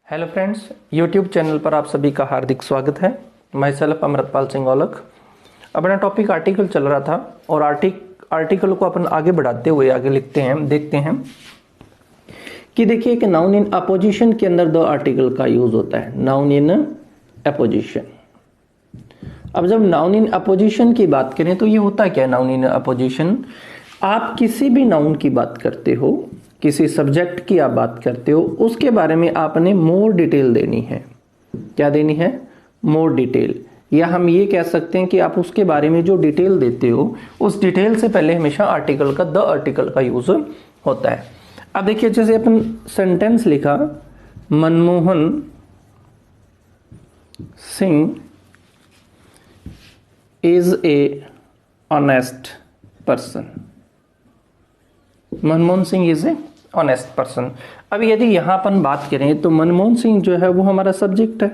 Hello friends, YouTube channel पर आप सभी का हार्दिक स्वागत है। मैं सेल्फ अमृतपाल सिंह औलख। अपना टॉपिक आर्टिकल चल रहा था और आर्टिकल को अपन आगे बढ़ाते हुए आगे देखते हैं कि देखिए कि नाउन इन अपोजिशन के अंदर दो आर्टिकल का यूज होता है। Noun in opposition. अब जब नाउन इन अपोजिशन की बात करें तो ये होता क्या है नाउन इन अपोजिशन? आप किसी भी नाउन की बात करते हो, किसी सब्जेक्ट की आप बात करते हो, उसके बारे में आपने मोर डिटेल देनी है। क्या देनी है? More detail. या हम ये कह सकते हैं कि आप उसके बारे में जो डिटेल देते हो उस डिटेल से पहले हमेशा आर्टिकल का द आर्टिकल का यूज होता है। अब देखिए, जैसे अपन सेंटेंस लिखा, Manmohan Singh is a honest person. Manmohan Singh is a honest person. अब यदि यहां अपन बात करें तो मनमोहन सिंह जो है वो हमारा सब्जेक्ट है,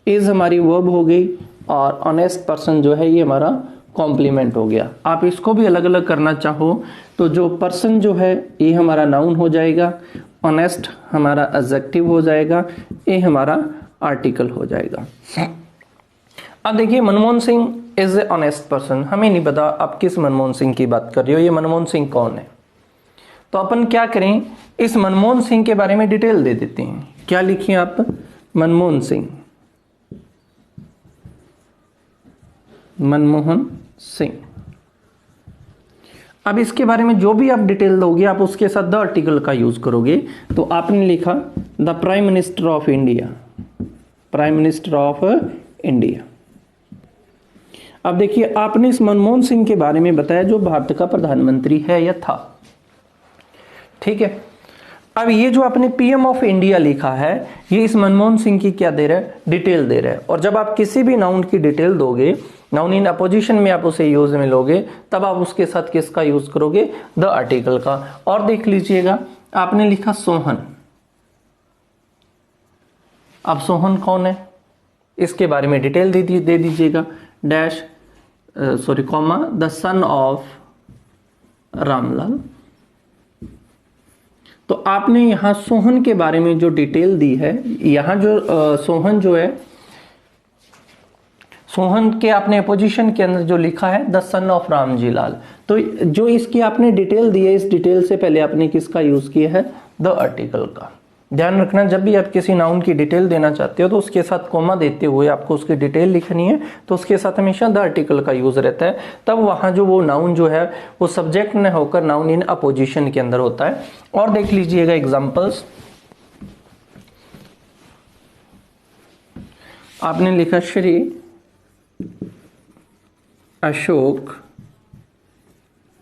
इज हमारी वर्ब हो गई और ऑनेस्ट पर्सन जो है ये हमारा कॉम्प्लीमेंट हो गया। आप इसको भी अलग अलग करना चाहो तो जो पर्सन जो है ये हमारा नाउन हो जाएगा, ऑनेस्ट हमारा एडजेक्टिव हो जाएगा, ये हमारा आर्टिकल हो जाएगा। अब देखिए, Manmohan Singh is a honest person. हमें नहीं पता आप किस मनमोहन सिंह की बात कर रहे हो, ये मनमोहन सिंह कौन है। तो अपन क्या करें, इस मनमोहन सिंह के बारे में डिटेल दे देते हैं। क्या लिखिए आप? मनमोहन सिंह, मनमोहन सिंह। अब इसके बारे में जो भी आप डिटेल दोगे आप उसके साथ द आर्टिकल का यूज करोगे। तो आपने लिखा the prime minister of India, prime minister of India. अब देखिए, आपने इस मनमोहन सिंह के बारे में बताया जो भारत का प्रधानमंत्री है या था, ठीक है। अब ये जो आपने पीएम ऑफ इंडिया लिखा है ये इस मनमोहन सिंह की क्या दे रहा है? डिटेल दे रहा है। और जब आप किसी भी नाउन की डिटेल दोगे, नाउन इन अपोजिशन में आप उसे यूज में लोगे, तब आप उसके साथ किसका यूज करोगे? द आर्टिकल का। और देख लीजिएगा, आपने लिखा सोहन। अब सोहन कौन है इसके बारे में डिटेल दे दीजिएगा। Dash comma the son of Ramlal. तो आपने यहां सोहन के बारे में जो डिटेल दी है, यहां जो सोहन जो है, सोहन के आपने अपोजिशन के अंदर जो लिखा है the son of Ramji Lal. तो जो इसकी आपने डिटेल दी है, इस डिटेल से पहले आपने किसका यूज किया है? द आर्टिकल का। ध्यान रखना, जब भी आप किसी नाउन की डिटेल देना चाहते हो तो उसके साथ कोमा देते हुए आपको उसकी डिटेल लिखनी है, तो उसके साथ हमेशा द आर्टिकल का यूज रहता है। तब वहां जो वो नाउन जो है वो सब्जेक्ट न होकर नाउन इन अपोजिशन के अंदर होता है। और देख लीजिएगा एग्जांपल्स। आपने लिखा श्री अशोक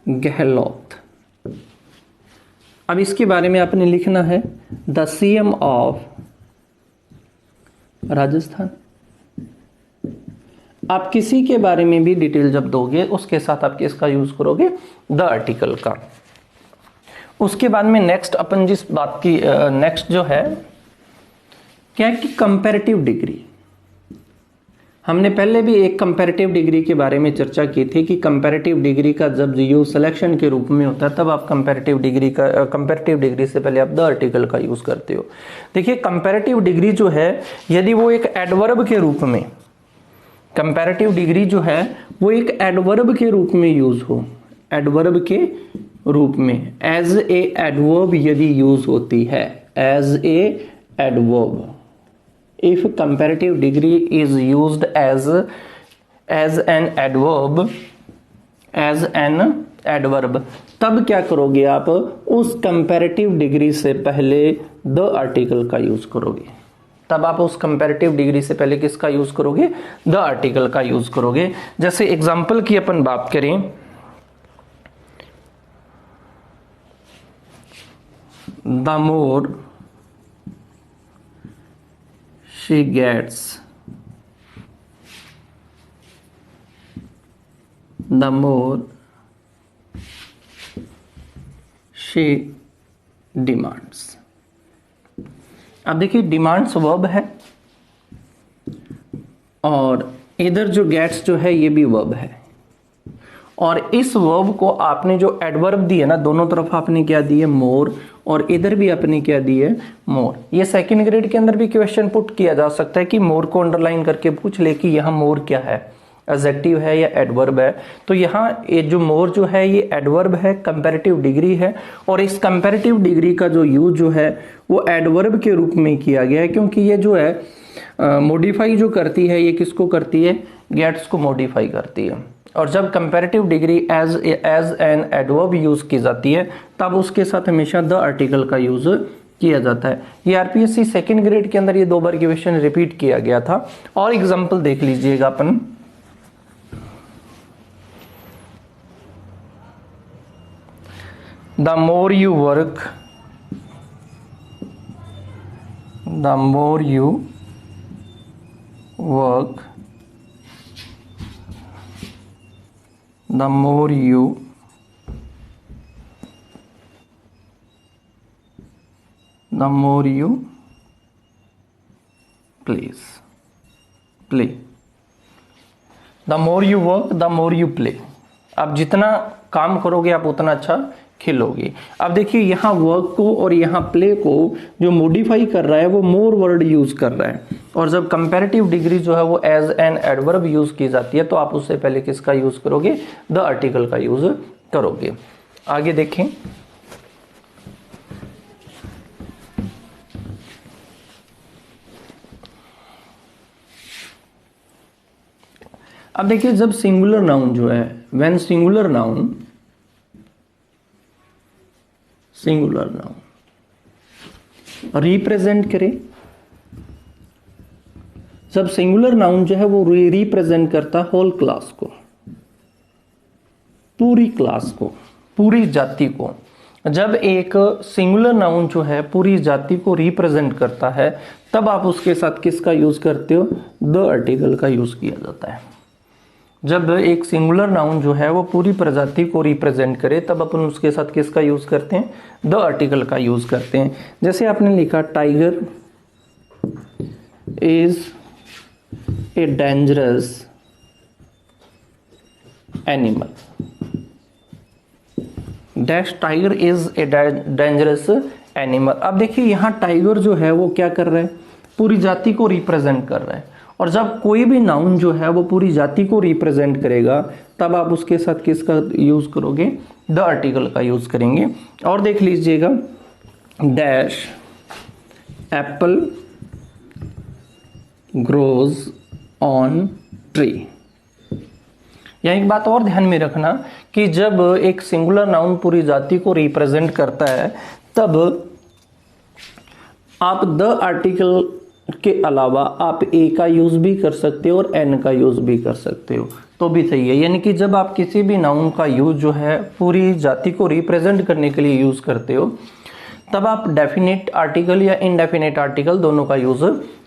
गहलोत। अब इसके बारे में आपने लिखना है द सीएम ऑफ राजस्थान। आप किसी के बारे में भी डिटेल जब दोगे उसके साथ आप किसका यूज करोगे? द आर्टिकल का। उसके बाद में नेक्स्ट अपन जिस बात की नेक्स्ट जो है क्या है कि कंपैरेटिव डिग्री। हमने पहले भी एक कंपैरेटिव डिग्री के बारे में चर्चा की थी कि कंपैरेटिव डिग्री का जब यूज सिलेक्शन के रूप में होता है तब आप कंपैरेटिव डिग्री से पहले आप द आर्टिकल का यूज करते हो। देखिए, कंपैरेटिव डिग्री जो है यदि वो एक एडवर्ब के रूप में, कंपैरेटिव डिग्री जो है वो एक एडवर्ब के रूप में यूज हो, एडवर्ब के रूप में एज ए एडवर्ब यदि यूज होती है, as a adverb, if comparative degree is used as an adverb, तब क्या करोगे आप? उस कंपैरेटिव डिग्री से पहले द आर्टिकल का यूज करोगे। तब आप उस कंपैरेटिव डिग्री से पहले किसका यूज करोगे? द आर्टिकल का यूज करोगे। जैसे एग्जांपल की अपन बात करें, the more she gets, the more she demands। अब देखिए, डिमांड्स वर्ब है और इधर जो गेट्स जो है ये भी वर्ब है। और इस वर्ब को आपने जो एडवर्ब दी है ना, दोनों तरफ आपने क्या दी है, मोर, और इधर भी आपने क्या दी है, मोर। ये सेकंड ग्रेड के अंदर भी क्वेश्चन पुट किया जा सकता है कि मोर को अंडरलाइन करके पूछ ले कि यहाँ मोर क्या है, एडजेक्टिव है या एडवर्ब है। तो यहाँ ये जो मोर जो है ये एडवर्ब है, कंपैरेटिव डिग्री है, और इस कंपैरेटिव डिग्री का जो यूज जो है वो एडवर्ब के रूप में किया गया है, क्योंकि ये जो है मॉडिफाई जो करती है, ये किसको करती है, गेट्स को मॉडिफाई करती है। और जब comparative degree as an adverb use की जाती है तब उसके साथ हमेशा द आर्टिकल का यूज किया जाता है। ये आरपीएससी सेकंड ग्रेड के अंदर ये 2 बार क्वेश्चन रिपीट किया गया था। और एग्जांपल देख लीजिएगा अपन, the more you work, the more you work, the more you play, the more you work, the more you play। आप जितना काम करोगे आप उतना अच्छा खेलोगे। अब देखिए यहाँ वर्क को और यहाँ प्ले को जो मॉडिफाई कर रहा है वो मोर वर्ड यूज कर रहा है, और जब कंपैरेटिव डिग्री जो है वो एज एन एडवर्ब यूज की जाती है तो आप उससे पहले किसका यूज करोगे, द आर्टिकल का यूज करोगे। आगे देखें, अब देखिए जब सिंगुलर नाउन जो है, व्हेन सिंगुलर नाउन रिप्रेजेंट करे, जब सिंगुलर नाउन जो है वो रिप्रेजेंट करता होल क्लास को, पूरी क्लास को, पूरी जाति को। जब एक सिंगुलर नाउन जो है पूरी जाति को रिप्रेजेंट करता है तब आप उसके साथ किसका यूज करते हो, द आर्टिकल का यूज किया जाता है। जब एक सिंगुलर नाउन जो है वो पूरी प्रजाति को रिप्रेजेंट करे तब अपन उसके साथ किसका यूज करते हैं, द आर्टिकल का यूज करते हैं। जैसे आपने लिखा tiger is a dangerous animal, dash tiger is a dangerous animal. अब देखिए यहाँ टाइगर जो है वो क्या कर रहा है, पूरी जाति को रिप्रेजेंट कर रहा है, और जब कोई भी नाउन जो है वो पूरी जाति को रिप्रेजेंट करेगा तब आप उसके साथ किसका यूज करोगे, द आर्टिकल का यूज करेंगे। और देख लीजिएगा, dash Apple grows on tree. यहाँ एक बात और ध्यान में रखना कि जब एक सिंगुलर नाउन पूरी जाति को रिप्रेजेंट करता है तब आप द आर्टिकल के अलावा आप ए का यूज भी कर सकते हो और एन का यूज भी कर सकते हो, तो भी सही है। यानी कि जब आप किसी भी नाउन का यूज जो है पूरी जाति को रिप्रेजेंट करने के लिए यूज करते हो तब आप डेफिनेट आर्टिकल या इनडेफिनेट आर्टिकल दोनों का यूज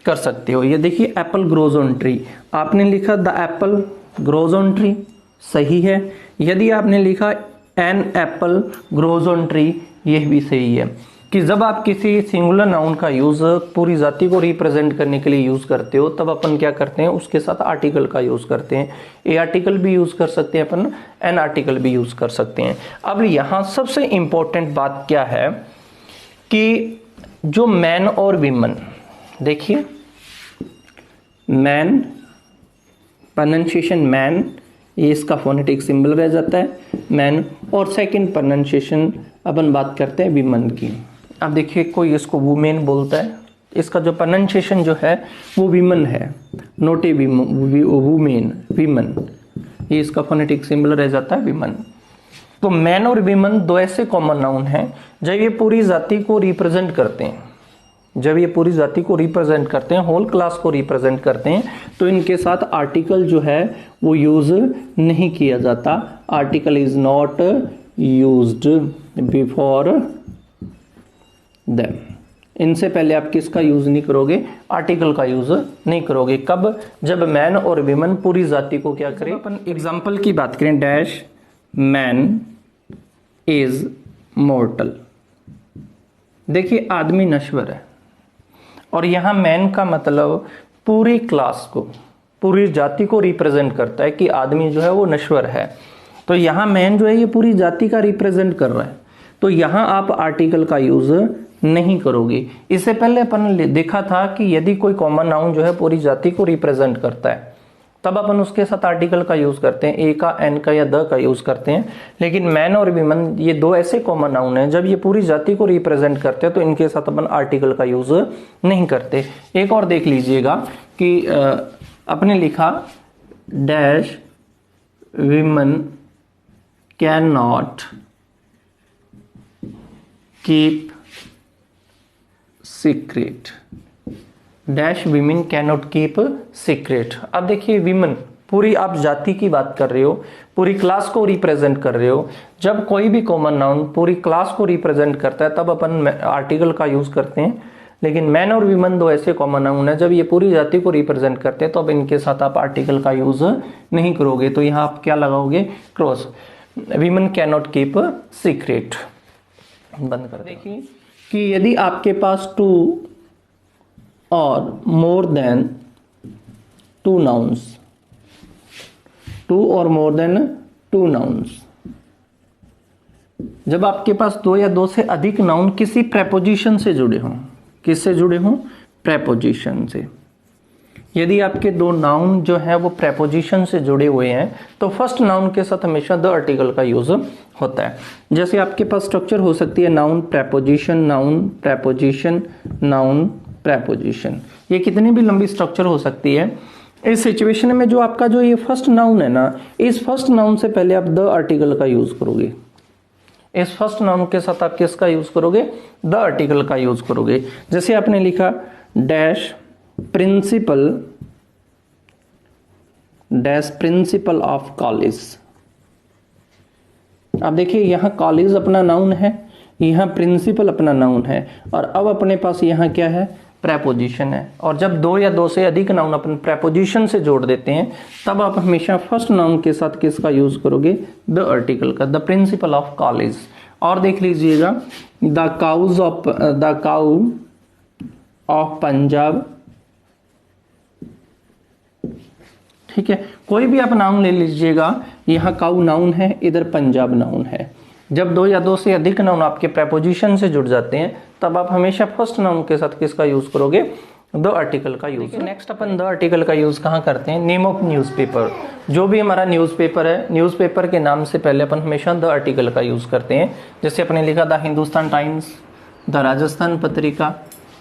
कर सकते हो। ये देखिए एप्पल ग्रोज ऑन ट्री, आपने लिखा the apple grows on tree, सही है। यदि आपने लिखा an apple grows on tree, यह भी सही है कि जब आप किसी सिंगुलर नाउन का यूज पूरी जाति को रिप्रेजेंट करने के लिए यूज करते हो तब अपन क्या करते हैं, उसके साथ आर्टिकल का यूज करते हैं। ए आर्टिकल भी यूज कर सकते हैं अपन, एन आर्टिकल भी यूज कर सकते हैं। अब यहाँ सबसे इंपॉर्टेंट बात क्या है कि जो मैन और वीमन, देखिए मैन, प्रोनाउंसिएशन मैन, ये इसका फोनेटिक सिंबल रह जाता है मैन, और सेकंड प्रोनाउंसिएशन अपन बात करते हैं वीमन की। अब देखिए कोई इसको वुमेन बोलता है, इसका जो प्रोनाउंसिएशन जो है वो वीमन है, नॉट ए वुमेन, वीमन, ये इसका फोनेटिक सिंबल रह जाता है वीमन। तो मैन और वीमन दो ऐसे कॉमन नाउन हैं जब ये पूरी जाति को रिप्रेजेंट करते हैं, जब ये पूरी जाति को रिप्रेजेंट करते हैं, होल क्लास को रिप्रेजेंट करते हैं, तो इनके साथ आर्टिकल जो है वो यूज नहीं किया जाता। Article is not used before them, इनसे पहले आप किसका यूज नहीं करोगे, आर्टिकल का यूज नहीं करोगे। कब, जब मैन और विमेन पूरी जाति को क्या करें। अपन एग्जाम्पल की बात करें, डैश मैन इज मॉर्टल, देखिए आदमी नश्वर है, और यहां मैन का मतलब पूरी क्लास को, पूरी जाति को रिप्रेजेंट करता है कि आदमी जो है वो नश्वर है। तो यहाँ मैन जो है ये पूरी जाति का रिप्रेजेंट कर रहा है, तो यहाँ आप आर्टिकल का यूज नहीं करोगे। इससे पहले अपन ने देखा था कि यदि कोई कॉमन नाउन जो है पूरी जाति को रिप्रेजेंट करता है तब अपन उसके साथ आर्टिकल का यूज करते हैं, ए का, एन का या द का यूज करते हैं। लेकिन मैन और वीमन ये दो ऐसे कॉमन नाउन हैं जब ये पूरी जाति को रिप्रेजेंट करते हैं तो इनके साथ अपन आर्टिकल का यूज नहीं करते। एक और देख लीजिएगा कि अपने लिखा dash women can not keep secret, dash women can not keep secret. अब देखिए वीमेन पूरी आप जाति की बात कर रहे हो, पूरी क्लास को रिप्रेजेंट कर रहे हो। जब कोई भी कॉमन नाउन पूरी क्लास को रिप्रेजेंट करता है तब अपन आर्टिकल का यूज करते हैं। लेकिन मैन और वीमेन दो ऐसे कॉमन नाउन है जब ये पूरी जाति को रिप्रेजेंट करते हैं तो अब इनके साथ आप आर्टिकल का यूज नहीं करोगे। तो यहाँ आप क्या लगाओगे, cross, women can not keep secret. बंद कर देखिए कि यदि आपके पास टू और more than two nouns, two और मोर देन टू नाउन्स, जब आपके पास दो या दो से अधिक नाउन किसी प्रेपोजिशन से जुड़े हों, किससे जुड़े हों, प्रेपोजिशन से। यदि आपके दो नाउन जो है वो प्रेपोजिशन से जुड़े हुए हैं तो फर्स्ट नाउन के साथ हमेशा द आर्टिकल का यूज होता है। जैसे आपके पास स्ट्रक्चर हो सकती है noun preposition, noun preposition, noun preposition, ये कितनी भी लंबी स्ट्रक्चर हो सकती है। इस सिचुएशन में जो आपका जो ये फर्स्ट नाउन है ना, इस फर्स्ट नाउन से पहले आप द आर्टिकल का यूज करोगे। इस फर्स्ट नाउन के साथ आप किसका यूज करोगे, द आर्टिकल का यूज करोगे। जैसे आपने लिखा dash principal, dash principal of college. अब देखिए यहां कॉलेज अपना नाउन है, यहां प्रिंसिपल अपना नाउन है, और अब अपने पास यहां क्या है, प्रेपोजिशन है। और जब दो या दो से अधिक नाउन अपन प्रेपोजिशन से जोड़ देते हैं तब आप हमेशा फर्स्ट नाउन के साथ किसका यूज करोगे, द आर्टिकल का, द प्रिंसिपल ऑफ कॉलेज। और देख लीजिएगा the cows of, the cow of Punjab, ठीक है। कोई भी आप नाउन ले लीजिएगा, यहाँ काउ नाउन है, इधर पंजाब नाउन है। जब दो या दो से अधिक नाउन आपके प्रेपोजिशन से जुड़ जाते हैं तब आप हमेशा फर्स्ट नाउन के साथ किसका यूज करोगे, द आर्टिकल का use. Next upon the article का यूज कहाँ करते हैं, नेम ऑफ न्यूज़पेपर। जो भी हमारा न्यूज़पेपर है, न्यूज़पेपर के नाम से पहले अपन हमेशा द आर्टिकल का यूज करते हैं। जैसे अपने लिखा the Hindustan times, the Rajasthan Patrika,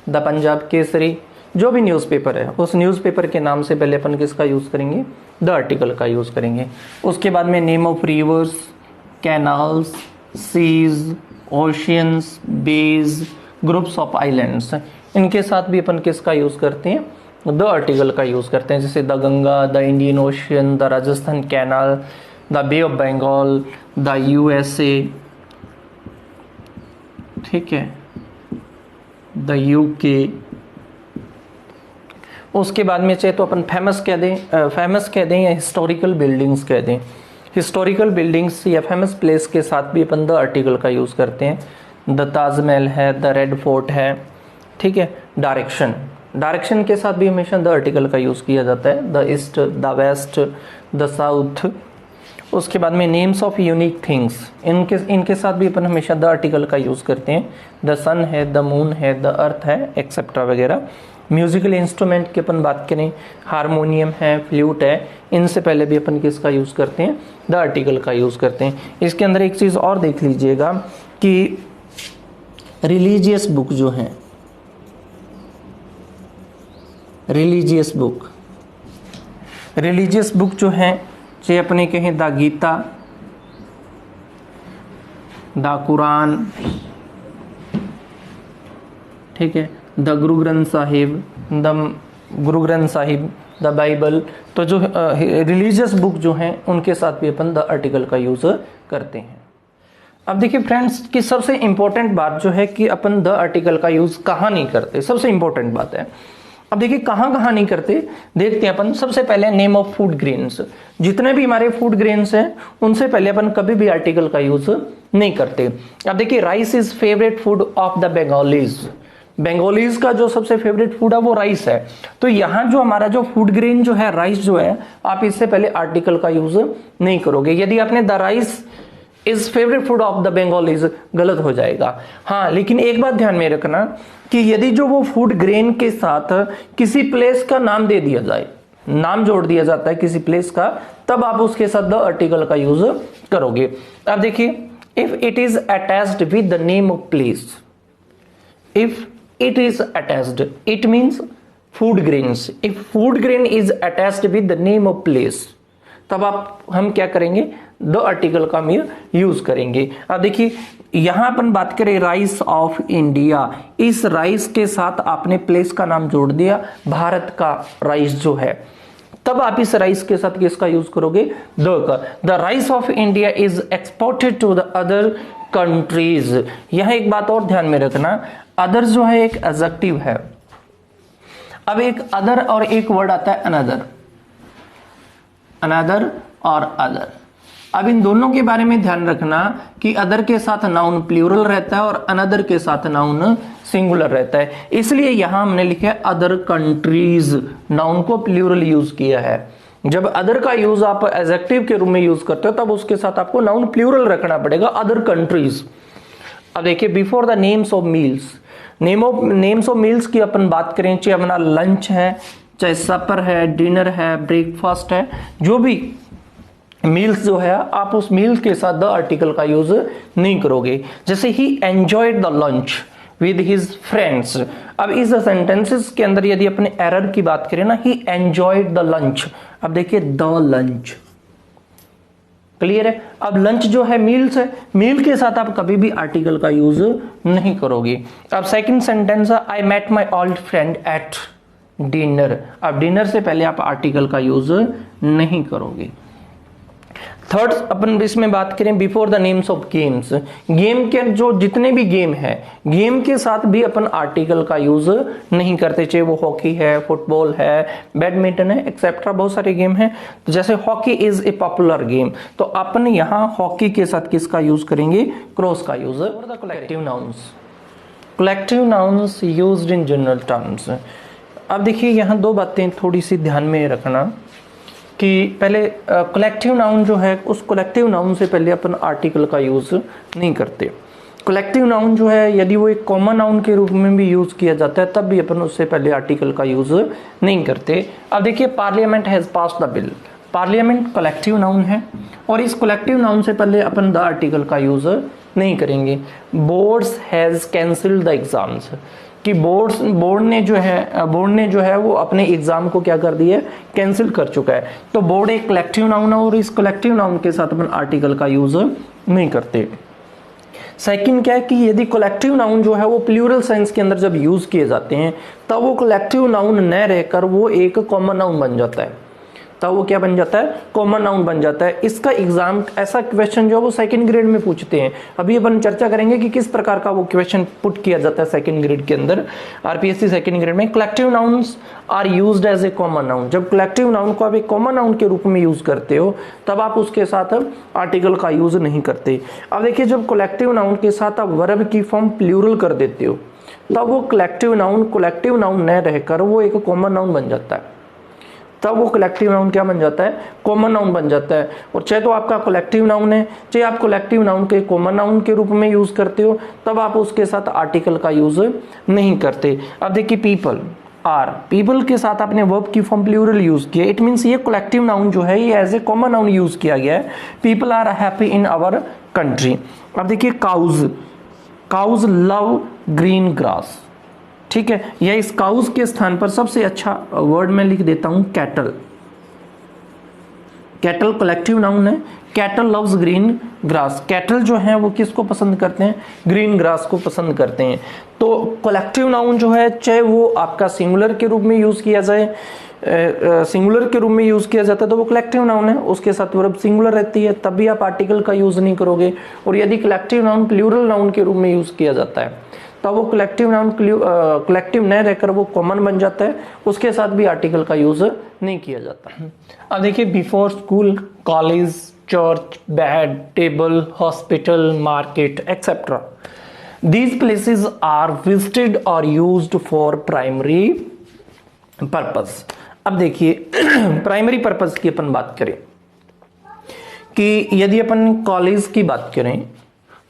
the Punjab Kesari, जो भी न्यूज़पेपर है उस न्यूज़पेपर के नाम से पहले अपन किसका यूज करेंगे, द आर्टिकल का यूज करेंगे। उसके बाद में name of rivers, canals, seas, oceans, bays, groups of islands, इनके साथ भी अपन किसका यूज करते हैं, द आर्टिकल का यूज करते हैं। जैसे the Ganga, the Indian ocean, the Rajasthan canal, the bay of Bengal, the USA, ठीक है, द यूके। उसके बाद में चाहे तो अपन फेमस कह दें या हिस्टोरिकल बिल्डिंग्स कह दें। हिस्टोरिकल बिल्डिंग्स या फेमस प्लेस के साथ भी अपन द आर्टिकल का यूज करते हैं। द ताजमहल है, द रेड फोर्ट है, ठीक है। डायरेक्शन, डायरेक्शन के साथ भी हमेशा द आर्टिकल का यूज किया जाता है। The east, the west, the south. उसके बाद में नेम्स ऑफ यूनिक थिंग्स, इनके साथ भी अपन हमेशा द आर्टिकल का यूज करते हैं। द सन है, द मून है, द अर्थ है, एक्सेट्रा वगैरह। म्यूजिकल इंस्ट्रूमेंट की अपन बात करें, हारमोनियम है, फ्लूट है, इनसे पहले भी अपन किसका यूज करते हैं, द आर्टिकल का यूज करते हैं। इसके अंदर एक चीज और देख लीजिएगा कि रिलीजियस बुक जो है, रिलीजियस बुक जो है, चाहे अपने कहें द गीता, द कुरान, ठीक है, the Guru Granth Sahib, the Bible. तो जो रिलीजियस बुक जो हैं उनके साथ भी अपन द आर्टिकल का यूज करते हैं। अब देखिए फ्रेंड्स कि सबसे इंपॉर्टेंट बात जो है कि अपन द आर्टिकल का यूज कहाँ नहीं करते, सबसे इंपॉर्टेंट बात है। अब देखिए कहाँ नहीं करते, देखते हैं अपन। सबसे पहले नेम ऑफ फूड ग्रेन्स, जितने भी हमारे फूड ग्रेन्स हैं उनसे पहले अपन कभी भी आर्टिकल का यूज नहीं करते। अब देखिए rice is favourite food of the Bengalis, Bengalis का जो सबसे फेवरेट फूड है वो राइस है। तो यहाँ जो हमारा जो फूड ग्रेन जो है राइस जो है, आप इससे पहले आर्टिकल का यूज नहीं करोगे। यदि आपने the rice is favourite food of the Bengalis, गलत हो जाएगा। हाँ, लेकिन एक बात ध्यान में रखना कि यदि जो वो फूड ग्रेन के साथ किसी प्लेस का नाम दे दिया जाए, नाम जोड़ दिया जाता है किसी प्लेस का, तब आप उसके साथ द आर्टिकल का यूज करोगे। अब देखिए, if it is attached with the name of place, if it is attached, it means food grains. if food grain is attached with the name of place, तब हम क्या करेंगे, द आर्टिकल का हम यूज करेंगे। अब देखिए, यहां अपन बात करें राइस ऑफ इंडिया, इस राइस के साथ आपने प्लेस का नाम जोड़ दिया, भारत का राइस जो है, तब आप इस राइस के साथ किसका यूज करोगे, द का। The rice of India is exported to the other countries. यह एक बात और ध्यान में रखना, अदर जो है एक एडजेक्टिव है। अब एक अदर और एक वर्ड आता है अनदर, अनदर और अदर। अब इन दोनों के बारे में ध्यान रखना कि अदर के साथ नाउन प्लूरल रहता है और अनदर के साथ नाउन सिंगुलर रहता है। इसलिए यहां हमने लिखा है अदर कंट्रीज, नाउन को प्लूरल यूज किया है। जब अदर का यूज आप एडजेक्टिव के रूप में यूज करते हो, तब उसके साथ आपको नाउन प्लूरल रखना पड़ेगा, अदर कंट्रीज। अब देखिए, before the names of meals, names of meals की अपन बात करें, चाहे अपना लंच है, चाहे सपर है, डिनर है, ब्रेकफास्ट है, जो भी मील्स जो है, आप उस मील्स के साथ द आर्टिकल का यूज नहीं करोगे। जैसे ही enjoyed the lunch with his friends. अब इस सेंटेंसेस के अंदर यदि अपने एरर की बात करें ना, ही एंजॉयड द लंच, अब देखिए द लंच, क्लियर है। अब लंच जो है मील्स है, मील के साथ आप कभी भी आर्टिकल का यूज नहीं करोगे। अब सेकंड सेंटेंस है, I met my old friend at dinner. अब डिनर से पहले आप आर्टिकल का यूज नहीं करोगे। थर्ड अपन इसमें बात करें, before the names of games, game के जो जितने भी गेम है, गेम के साथ भी अपन आर्टिकल का यूज नहीं करते, चाहे वो हॉकी है, फुटबॉल है, बैडमिंटन है, एक्सेट्रा बहुत सारे गेम हैं। तो जैसे hockey is a popular game, तो अपन यहाँ हॉकी के साथ किसका यूज करेंगे, क्रॉस का use. Collective nouns, collective nouns used in general terms. अब देखिए, यहाँ दो बातें थोड़ी सी ध्यान में रखना कि पहले कलेक्टिव नाउन जो है, उस कलेक्टिव नाउन से पहले अपन आर्टिकल का यूज नहीं करते। कलेक्टिव नाउन जो है, यदि वो एक कॉमन नाउन के रूप में भी यूज किया जाता है, तब भी अपन उससे पहले आर्टिकल का यूज नहीं करते। अब देखिए, parliament has passed the bill, parliament collective noun है और इस कलेक्टिव नाउन से पहले अपन द आर्टिकल का यूज नहीं करेंगे। Boards has cancelled the exams, कि बोर्ड ने जो है वो अपने एग्जाम को क्या कर दिया है, कैंसिल कर चुका है। तो बोर्ड एक कलेक्टिव नाउन है और इस कलेक्टिव नाउन के साथ अपन आर्टिकल का यूज नहीं करते। सेकंड क्या है कि यदि कलेक्टिव नाउन जो है वो प्लूरल सेंस के अंदर जब यूज किए जाते हैं, तब वो कलेक्टिव नाउन न रहकर वो एक कॉमन नाउन बन जाता है, तब वो क्या बन जाता है, कॉमन नाउन बन जाता है। इसका एग्जाम, ऐसा क्वेश्चन जो वो सेकंड ग्रेड में पूछते हैं। अभी अपन चर्चा करेंगे कि किस प्रकार का वो क्वेश्चन पुट किया जाता है सेकंड ग्रेड के अंदर, आरपीएससी सेकंड ग्रेड में। Collective nouns are used as a common noun, जब कलेक्टिव नाउन को आप एक कॉमन नाउन के रूप में यूज करते हो, तब आप उसके साथ आर्टिकल का यूज नहीं करते। अब देखिए, जब कलेक्टिव नाउन के साथ आप वर्ब की फॉर्म प्लूरल कर देते हो, तब वो कलेक्टिव नाउन न रहकर वो एक कॉमन नाउन बन जाता है, तब वो कलेक्टिव नाउन क्या बन जाता है, कॉमन नाउन बन जाता है। और चाहे तो आपका कलेक्टिव नाउन है, चाहे आप कलेक्टिव नाउन के कॉमन नाउन के रूप में यूज करते हो, तब आप उसके साथ आर्टिकल का यूज नहीं करते। अब देखिए, पीपल आर, पीपल के साथ आपने वर्ब की फॉर्म प्लूरल यूज किया, इट मींस ये कलेक्टिव नाउन जो है ये as a common noun use किया गया है। People are happy in our country. अब देखिए, काउज लव ग्रीन ग्रास, ठीक है, या इस काउज के स्थान पर सबसे अच्छा वर्ड में लिख देता हूं कैटल। कैटल कलेक्टिव नाउन है, cattle loves green grass. Cattle जो है वो किसको पसंद करते हैं, ग्रीन ग्रास को पसंद करते हैं। तो कलेक्टिव नाउन जो है, चाहे वो आपका सिंगुलर के रूप में यूज किया जाए, सिंगुलर के रूप में यूज किया जाता है तो वो कलेक्टिव नाउन है, उसके साथ वर्ब सिंगुलर रहती है, तब भी आप आर्टिकल का यूज नहीं करोगे। और यदि कलेक्टिव नाउन प्लूरल नाउन के रूप में यूज किया जाता है, तो वो कलेक्टिव नाउन कलेक्टिव न रहकर वो कॉमन बन जाता है, उसके साथ भी आर्टिकल का यूज नहीं किया जाता। अब देखिए, before school, college, church, bed, table, hospital, market etcetera. These places are visited और यूज्ड फॉर प्राइमरी पर्पस। अब देखिए प्राइमरी पर्पस की अपन बात करें कि यदि अपन कॉलेज की बात करें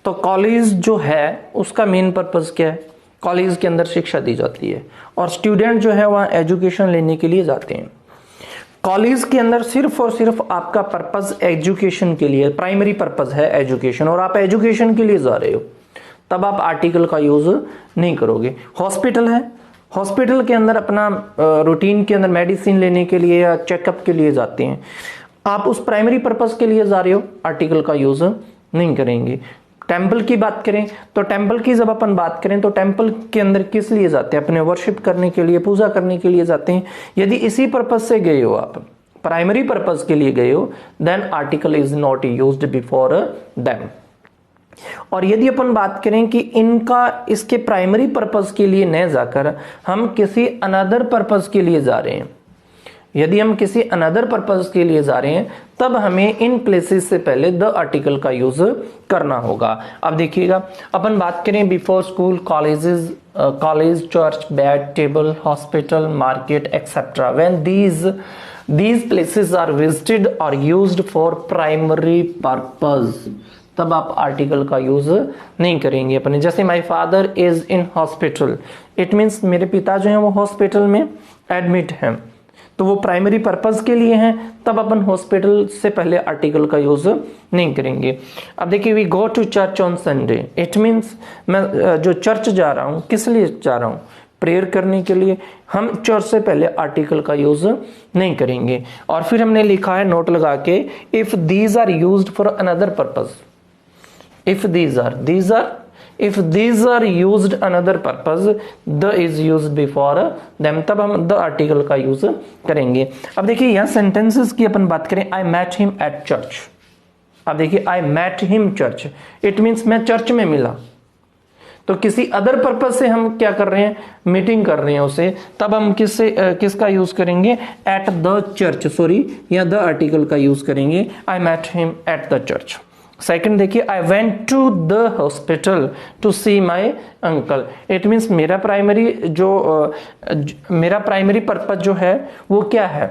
तो कॉलेज जो है उसका मेन पर्पस क्या है? कॉलेज के अंदर शिक्षा दी जाती है और स्टूडेंट जो है वहाँ एजुकेशन लेने के लिए जाते हैं। कॉलेज के अंदर सिर्फ और सिर्फ आपका पर्पस एजुकेशन के लिए, प्राइमरी पर्पस है एजुकेशन, और आप एजुकेशन के लिए जा रहे हो, तब आप आर्टिकल का यूज नहीं करोगे। हॉस्पिटल है, हॉस्पिटल के अंदर अपना रूटीन के अंदर मेडिसिन लेने के लिए या चेकअप के लिए जाते हैं, आप उस प्राइमरी पर्पस के लिए जा रहे हो, आर्टिकल का यूज नहीं करेंगे। टेंपल की बात करें तो टेंपल की जब अपन बात करें तो टेंपल के अंदर किस लिए जाते हैं? अपने वर्शिप करने के लिए, पूजा करने के लिए जाते हैं। यदि इसी पर्पस से गए हो, आप प्राइमरी पर्पस के लिए गए हो, then article is not used before them. और यदि अपन बात करें कि इनका इसके प्राइमरी पर्पस के लिए न जाकर हम किसी अनदर पर्पस के लिए जा रहे हैं, यदि हम किसी अनदर पर्पस के लिए जा रहे हैं, तब हमें इन प्लेसेस से पहले द आर्टिकल का यूज करना होगा। अब देखिएगा, अपन बात करें before school, colleges, college, church, bed, table, hospital, market etcetera, when these places are visited or used for primary purpose, तब आप आर्टिकल का यूज नहीं करेंगे अपने। जैसे my father is in hospital, it means मेरे पिता जो है वो हॉस्पिटल में एडमिट हैं, तो वो प्राइमरी पर्पस के लिए हैं, तब अपन हॉस्पिटल से पहले आर्टिकल का यूज नहीं करेंगे। अब देखिए, we go to church on Sunday, it means मैं जो चर्च जा रहा हूँ, किस लिए जा रहा हूँ? प्रेयर करने के लिए। हम चर्च से पहले आर्टिकल का यूज नहीं करेंगे। और फिर हमने लिखा है नोट लगा के, if these are used for another purpose, if these are used another purpose, the is used before them, तब हम the article का यूज करेंगे। अब देखिए यहाँ सेंटेंसेस की अपन बात करें, I met him at church। अब देखिए I met him church, it means मैं चर्च में मिला, तो किसी अदर पर्पस से हम क्या कर रहे हैं? मीटिंग कर रहे हैं उसे, तब हम किसका यूज करेंगे? एट द चर्च, सॉरी, या द आर्टिकल का यूज करेंगे। I met him at the church। Second देखिए, I went to the hospital to see my uncle, it means मेरा प्राइमरी पर्पज जो है वो क्या है?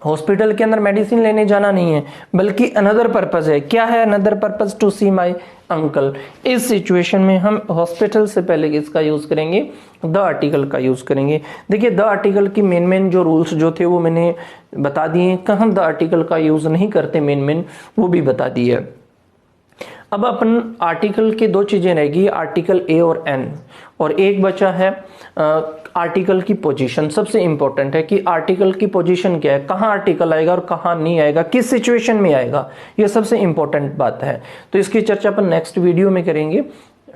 हॉस्पिटल के अंदर मेडिसिन लेने जाना नहीं है, बल्कि अनदर पर्पज है। क्या है another purpose? To see my uncle. इस सिचुएशन में हम हॉस्पिटल से पहले किसका यूज करेंगे? द आर्टिकल का यूज करेंगे। देखिए, द आर्टिकल की मेन जो रूल्स जो थे वो मैंने बता दिए। कहाँ द आर्टिकल का यूज नहीं करते मेन वो भी बता दिए। अब अपन आर्टिकल की दो चीजें रहेगी, आर्टिकल ए और एन, और एक बचा है आर्टिकल की पोजीशन। सबसे इंपॉर्टेंट है कि आर्टिकल की पोजीशन क्या है, कहाँ आर्टिकल आएगा और कहाँ नहीं आएगा, किस सिचुएशन में आएगा, ये सबसे इंपॉर्टेंट बात है। तो इसकी चर्चा अपन नेक्स्ट वीडियो में करेंगे।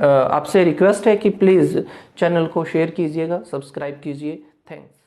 आपसे रिक्वेस्ट है कि प्लीज चैनल को शेयर कीजिएगा, सब्सक्राइब कीजिए। थैंक्स।